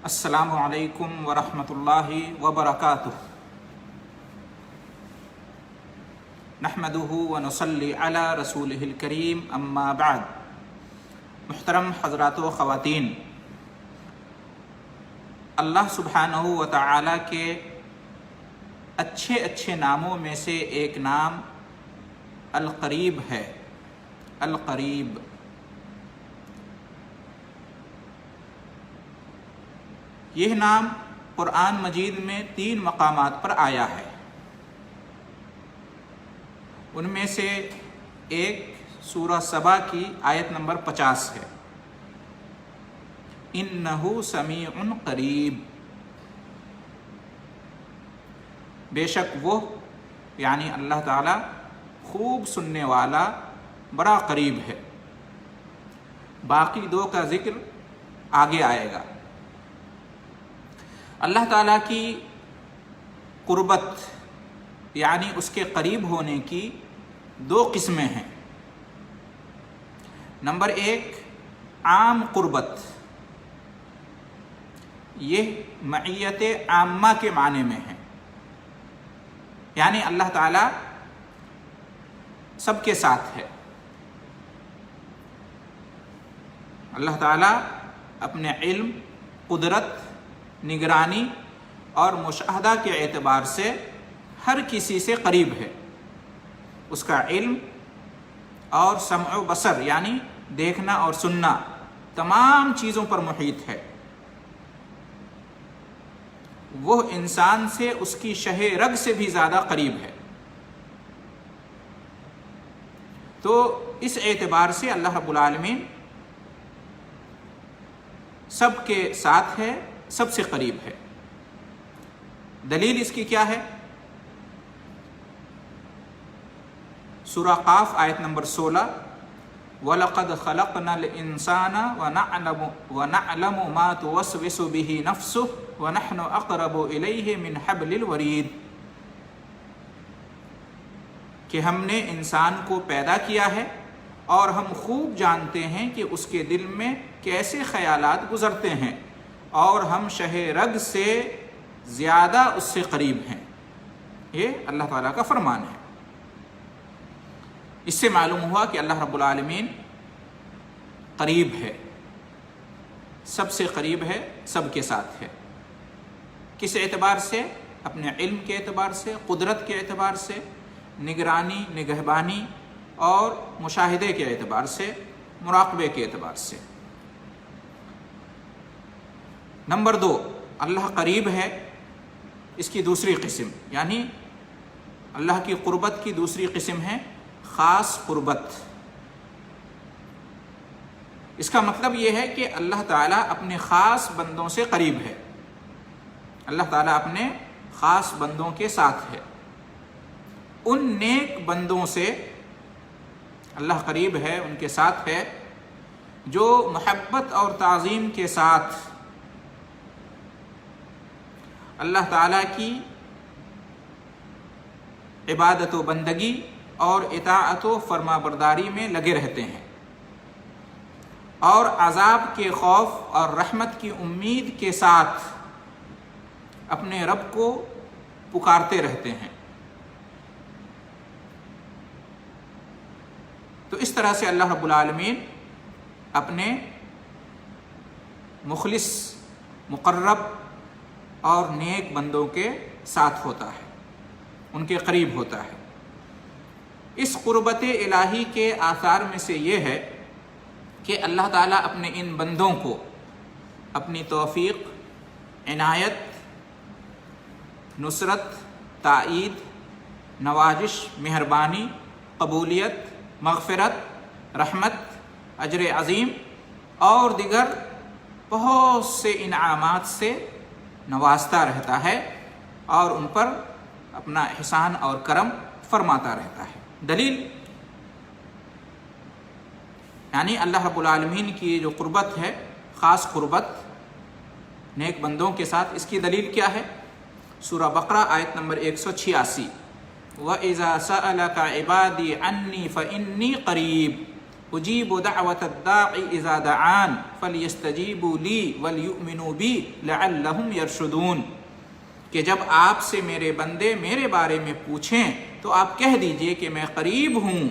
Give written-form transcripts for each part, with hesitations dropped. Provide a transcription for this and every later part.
السلام علیکم ورحمۃ اللہ وبرکاتہ۔ نحمدہ ونصلی علی رسولہ الکریم، اما بعد۔ محترم حضرات و خواتین، اللہ سبحانہ و تعالی کے اچھے ناموں میں سے ایک نام القریب ہے۔ القریب یہ نام قرآن مجید میں 3 مقامات پر آیا ہے۔ ان میں سے ایک سورہ سبا کی آیت نمبر 50 ہے، اِنَّهُ سَمِيعٌ قریب، بے شک وہ یعنی اللہ تعالی خوب سننے والا، بڑا قریب ہے۔ باقی 2 کا ذکر آگے آئے گا۔ اللہ تعالیٰ کی قربت یعنی اس کے قریب ہونے کی 2 قسمیں ہیں۔ نمبر 1 عام قربت، یہ معیت عامہ کے معنی میں ہے، یعنی اللہ تعالیٰ سب کے ساتھ ہے۔ اللہ تعالیٰ اپنے علم، قدرت، نگرانی اور مشاہدہ کے اعتبار سے ہر کسی سے قریب ہے۔ اس کا علم اور سمع و بصر یعنی دیکھنا اور سننا تمام چیزوں پر محیط ہے۔ وہ انسان سے اس کی شہ رگ سے بھی زیادہ قریب ہے۔ تو اس اعتبار سے اللہ رب العالمین سب کے ساتھ ہے، سب سے قریب ہے۔ دلیل اس کی کیا ہے؟ سورہ قاف آیت نمبر 16، وَلَقَدْ خَلَقْنَا الْإِنسَانَ وَنَعْلَمُ مَا تُوَسْوِسُ بِهِ نَفْسُهُ وَنَحْنُ أَقْرَبُ إِلَيْهِ مِنْ حَبْلِ الْوَرِيدِ، کہ ہم نے انسان کو پیدا کیا ہے اور ہم خوب جانتے ہیں کہ اس کے دل میں کیسے خیالات گزرتے ہیں، اور ہم شہ رگ سے زیادہ اس سے قریب ہیں۔ یہ اللہ تعالیٰ کا فرمان ہے۔ اس سے معلوم ہوا کہ اللہ رب العالمین قریب ہے، سب سے قریب ہے، سب کے ساتھ ہے۔ کس اعتبار سے؟ اپنے علم کے اعتبار سے، قدرت کے اعتبار سے، نگرانی، نگہبانی اور مشاہدے کے اعتبار سے، مراقبے کے اعتبار سے۔ نمبر 2 اللہ قریب ہے، اس کی دوسری قسم یعنی اللہ کی قربت کی دوسری قسم ہے خاص قربت۔ اس کا مطلب یہ ہے کہ اللہ تعالیٰ اپنے خاص بندوں سے قریب ہے، اللہ تعالیٰ اپنے خاص بندوں کے ساتھ ہے۔ ان نیک بندوں سے اللہ قریب ہے، ان کے ساتھ ہے، جو محبت اور تعظیم کے ساتھ اللہ تعالیٰ کی عبادت و بندگی اور اطاعت و فرما برداری میں لگے رہتے ہیں، اور عذاب کے خوف اور رحمت کی امید کے ساتھ اپنے رب کو پکارتے رہتے ہیں۔ تو اس طرح سے اللہ رب العالمین اپنے مخلص، مقرب اور نیک بندوں کے ساتھ ہوتا ہے، ان کے قریب ہوتا ہے۔ اس قربت الہی کے آثار میں سے یہ ہے کہ اللہ تعالیٰ اپنے ان بندوں کو اپنی توفیق، عنایت، نصرت، تائید، نوازش، مہربانی، قبولیت، مغفرت، رحمت، اجر عظیم اور دیگر بہت سے انعامات سے نوازتا رہتا ہے، اور ان پر اپنا احسان اور کرم فرماتا رہتا ہے۔ دلیل یعنی اللہ رب العالمین کی جو قربت ہے، خاص قربت نیک بندوں کے ساتھ، اس کی دلیل کیا ہے؟ سورہ بقرہ آیت نمبر 186، وَإِذَا سَأَلَكَ عِبَادِي عَنِّي فَإِنِّي قَرِيب اجیب دعوت الداعی اذا دعان فلیستجیبوا لی ولیؤمنوا بی لعلہم یرشدون، کہ جب آپ سے میرے بندے میرے بارے میں پوچھیں تو آپ کہہ دیجئے کہ میں قریب ہوں،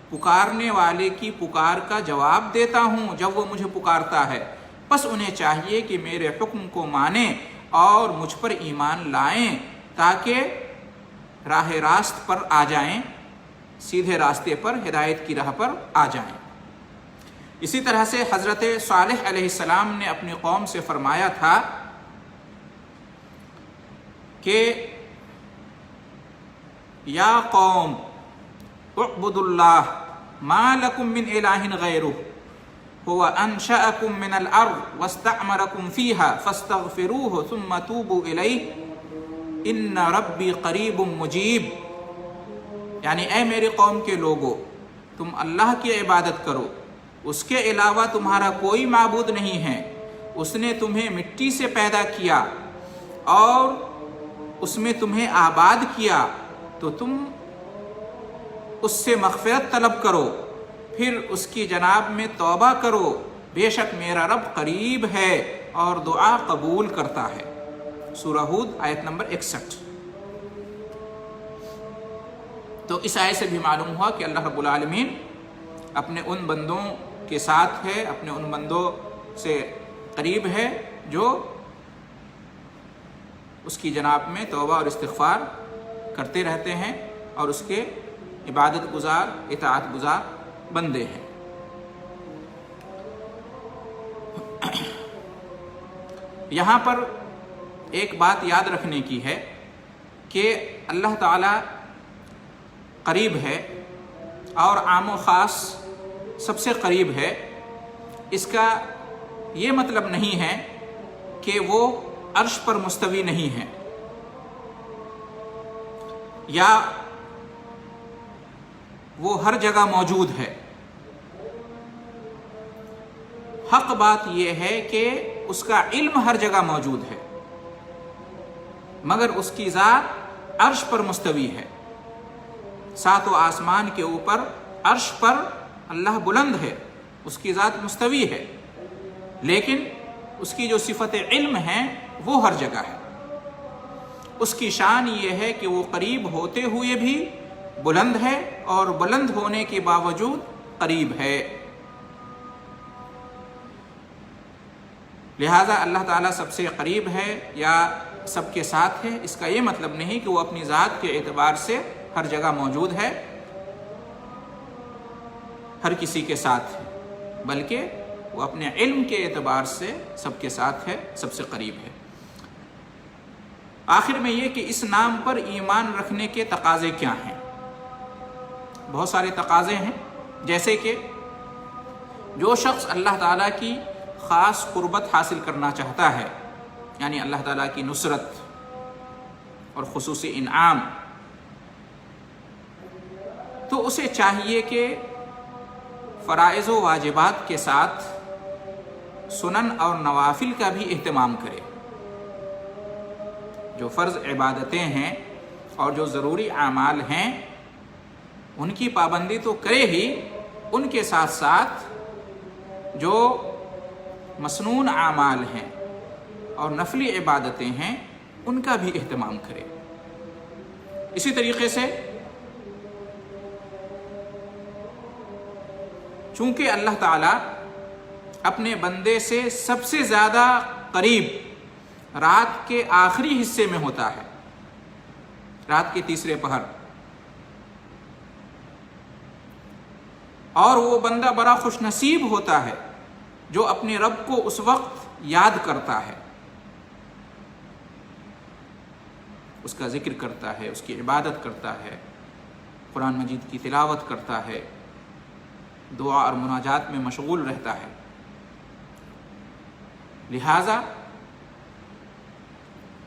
پکارنے والے کی پکار کا جواب دیتا ہوں جب وہ مجھے پکارتا ہے، بس انہیں چاہیے کہ میرے حکم کو مانیں اور مجھ پر ایمان لائیں تاکہ راہ راست پر آ جائیں، سیدھے راستے پر، ہدایت کی راہ پر آ جائیں۔ اسی طرح سے حضرت صالح علیہ السلام نے اپنی قوم سے فرمایا تھا کہ یا قوم اعبدوا اللہ ما لکم من الہ غیرہ هو انشأکم من الارض واستعمرکم فیہا فاستغفروہ ثم توبوا الیہ ان ربی قریب مجیب، یعنی اے میری قوم کے لوگو، تم اللہ کی عبادت کرو، اس کے علاوہ تمہارا کوئی معبود نہیں ہے، اس نے تمہیں مٹی سے پیدا کیا اور اس میں تمہیں آباد کیا، تو تم اس سے مغفرت طلب کرو، پھر اس کی جناب میں توبہ کرو، بے شک میرا رب قریب ہے اور دعا قبول کرتا ہے۔ سورہ ہود آیت نمبر 61۔ تو اس آیت سے بھی معلوم ہوا کہ اللہ رب العالمین اپنے ان بندوں کے ساتھ ہے، اپنے ان بندوں سے قریب ہے جو اس کی جناب میں توبہ اور استغفار کرتے رہتے ہیں اور اس کے عبادت گزار، اطاعت گزار بندے ہیں۔ یہاں پر ایک بات یاد رکھنے کی ہے کہ اللہ تعالیٰ قریب ہے اور عام و خاص سب سے قریب ہے، اس کا یہ مطلب نہیں ہے کہ وہ عرش پر مستوی نہیں ہے یا وہ ہر جگہ موجود ہے۔ حق بات یہ ہے کہ اس کا علم ہر جگہ موجود ہے، مگر اس کی ذات عرش پر مستوی ہے۔ ساتوں آسمان کے اوپر عرش پر اللہ بلند ہے، اس کی ذات مستوی ہے، لیکن اس کی جو صفت علم ہے وہ ہر جگہ ہے۔ اس کی شان یہ ہے کہ وہ قریب ہوتے ہوئے بھی بلند ہے اور بلند ہونے کے باوجود قریب ہے۔ لہذا اللہ تعالیٰ سب سے قریب ہے یا سب کے ساتھ ہے، اس کا یہ مطلب نہیں کہ وہ اپنی ذات کے اعتبار سے ہر جگہ موجود ہے، ہر کسی کے ساتھ ہے، بلکہ وہ اپنے علم کے اعتبار سے سب کے ساتھ ہے، سب سے قریب ہے۔ آخر میں یہ کہ اس نام پر ایمان رکھنے کے تقاضے کیا ہیں؟ بہت سارے تقاضے ہیں، جیسے کہ جو شخص اللہ تعالیٰ کی خاص قربت حاصل کرنا چاہتا ہے، یعنی اللہ تعالیٰ کی نصرت اور خصوصی انعام، تو اسے چاہیے کہ فرائض و واجبات کے ساتھ سنن اور نوافل کا بھی اہتمام کرے۔ جو فرض عبادتیں ہیں اور جو ضروری اعمال ہیں ان کی پابندی تو کرے ہی، ان کے ساتھ ساتھ جو مسنون اعمال ہیں اور نفلی عبادتیں ہیں ان کا بھی اہتمام کرے۔ اسی طریقے سے چونکہ اللہ تعالیٰ اپنے بندے سے سب سے زیادہ قریب رات کے آخری حصے میں ہوتا ہے، رات کے تیسرے پہر، اور وہ بندہ بڑا خوش نصیب ہوتا ہے جو اپنے رب کو اس وقت یاد کرتا ہے، اس کا ذکر کرتا ہے، اس کی عبادت کرتا ہے، قرآن مجید کی تلاوت کرتا ہے، دعا اور مناجات میں مشغول رہتا ہے۔ لہٰذا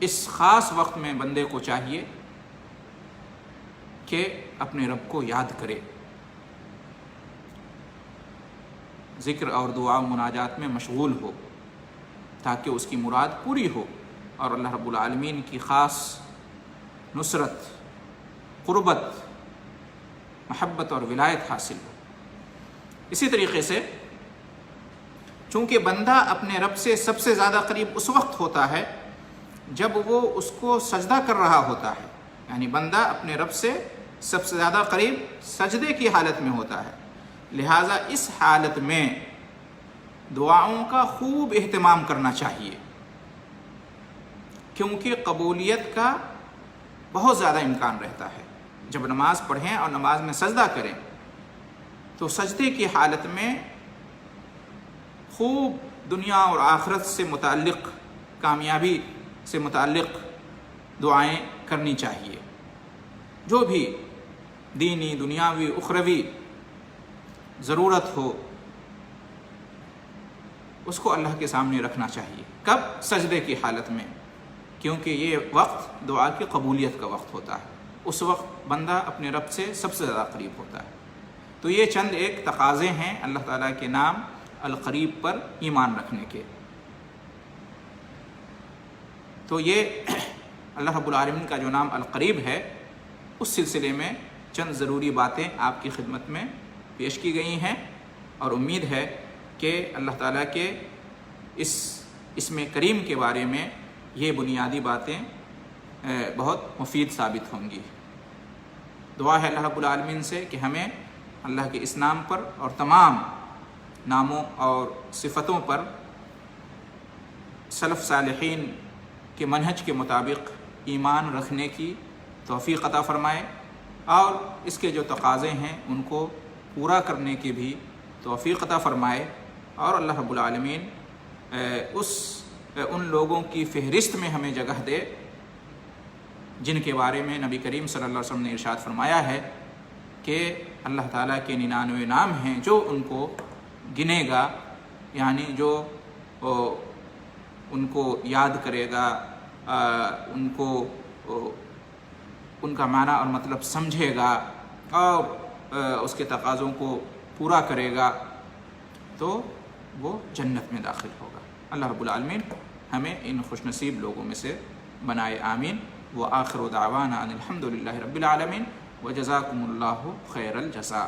اس خاص وقت میں بندے کو چاہیے کہ اپنے رب کو یاد کرے، ذکر اور دعا و مناجات میں مشغول ہو تاکہ اس کی مراد پوری ہو اور اللہ رب العالمین کی خاص نصرت، قربت، محبت اور ولایت حاصل ہو۔ اسی طریقے سے چونکہ بندہ اپنے رب سے سب سے زیادہ قریب اس وقت ہوتا ہے جب وہ اس کو سجدہ کر رہا ہوتا ہے، یعنی بندہ اپنے رب سے سب سے زیادہ قریب سجدے کی حالت میں ہوتا ہے، لہٰذا اس حالت میں دعاؤں کا خوب اہتمام کرنا چاہیے، کیونکہ قبولیت کا بہت زیادہ امکان رہتا ہے۔ جب نماز پڑھیں اور نماز میں سجدہ کریں تو سجدے کی حالت میں خوب دنیا اور آخرت سے متعلق، کامیابی سے متعلق دعائیں کرنی چاہیے، جو بھی دینی، دنیاوی، اخروی ضرورت ہو اس کو اللہ کے سامنے رکھنا چاہیے۔ کب؟ سجدے کی حالت میں، کیونکہ یہ وقت دعا کی قبولیت کا وقت ہوتا ہے، اس وقت بندہ اپنے رب سے سب سے زیادہ قریب ہوتا ہے۔ تو یہ چند ایک تقاضے ہیں اللہ تعالیٰ کے نام القریب پر ایمان رکھنے کے۔ تو یہ اللہ رب العالمین کا جو نام القریب ہے، اس سلسلے میں چند ضروری باتیں آپ کی خدمت میں پیش کی گئی ہیں، اور امید ہے کہ اللہ تعالیٰ کے اس اسم کریم کے بارے میں یہ بنیادی باتیں بہت مفید ثابت ہوں گی۔ دعا ہے اللہ رب العالمین سے کہ ہمیں اللہ کے اس نام پر اور تمام ناموں اور صفتوں پر سلف صالحین کے منہج کے مطابق ایمان رکھنے کی توفیق عطا فرمائے، اور اس کے جو تقاضے ہیں ان کو پورا کرنے کی بھی توفیق عطا فرمائے، اور اللہ رب العالمین ان لوگوں کی فہرست میں ہمیں جگہ دے جن کے بارے میں نبی کریم صلی اللہ علیہ وسلم نے ارشاد فرمایا ہے کہ اللہ تعالیٰ کے 99 نام ہیں جو ان کو گنے گا، یعنی جو ان کو یاد کرے گا، ان کو ان کا معنی اور مطلب سمجھے گا اور اس کے تقاضوں کو پورا کرے گا تو وہ جنت میں داخل ہوگا۔ اللہ رب العالمین ہمیں ان خوش نصیب لوگوں میں سے بنائے، آمین۔ وآخر دعوانا ان الحمد للہ رب العالمین، وجزاکم اللہ خیر الجزاء۔